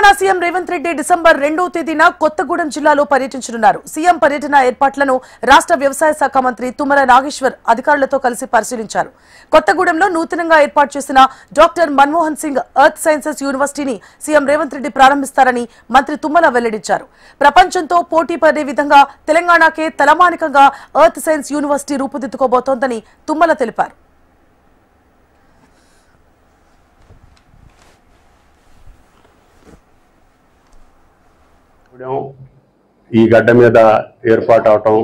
Telangana CM Revanth Reddy December 2వ తేదీన కొత్తగూడెం జిల్లాలో పర్యటించనున్నారు. సీఎం పర్యటన ఏర్పాట్లను రాష్ట్ర వ్యవసాయ శాఖ మంత్రి తుమ్మల నాగేశ్వర్ అధికారులతో కలిసి పరిశీలించారు. కొత్తగూడెంలో నూతనంగా ఏర్పాటు చేసిన doctor Manmohan Singh earth sciences యూనివర్సిటీని సీఎం రేవంత్ రెడ్డి ప్రారంభిస్తారని మంత్రి తుమ్మల వెల్లడించారు. ప్రపంచంతో పోటీ పడే విధంగా తెలంగాణకే తలమానికంగా ఎర్త్ సైన్స్ యూనివర్సిటీ రూపుదిద్దుకోబోతోందని తుమ్మల తెలిపారు. ఈ గడ్డ మీద ఏర్పాటు అవటం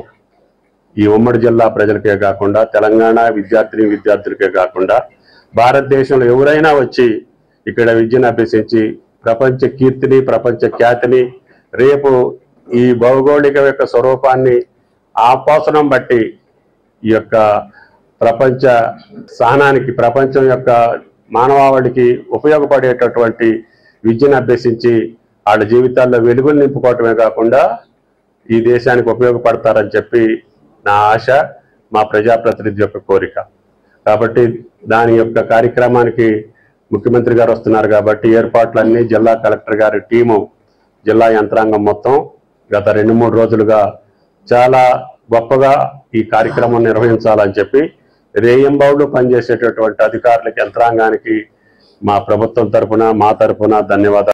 ఈ ఉమ్మడి జిల్లా ప్రజలకే కాకుండా తెలంగాణ విద్యార్థులకే కాకుండా భారతదేశంలో ఎవరైనా వచ్చి ఇక్కడ విద్యను అభ్యసించి ప్రపంచ కీర్తిని ప్రపంచ ఖ్యాతిని రేపు ఈ భౌగోళిక యొక్క స్వరూపాన్ని ఆపాసనం బట్టి ఈ యొక్క ప్రపంచ సహనానికి ప్రపంచం యొక్క మానవాళికి ఉపయోగపడేటటువంటి విద్యను అభ్యసించి వాళ్ళ జీవితాల్లో వెలుగులు నింపుకోవటమే కాకుండా ఈ దేశానికి ఉపయోగపడతారని చెప్పి నా ఆశ, మా ప్రజాప్రతినిధి యొక్క కోరిక. కాబట్టి దాని యొక్క కార్యక్రమానికి ముఖ్యమంత్రి గారు వస్తున్నారు కాబట్టి ఏర్పాట్లన్నీ జిల్లా కలెక్టర్ గారి టీము, జిల్లా యంత్రాంగం మొత్తం గత 2-3 రోజులుగా చాలా గొప్పగా ఈ కార్యక్రమం నిర్వహించాలని చెప్పి రేయింబౌళ్ళు పనిచేసేటటువంటి అధికారులకి, యంత్రాంగానికి మా ప్రభుత్వం తరఫున, మా తరఫున ధన్యవాదాలు.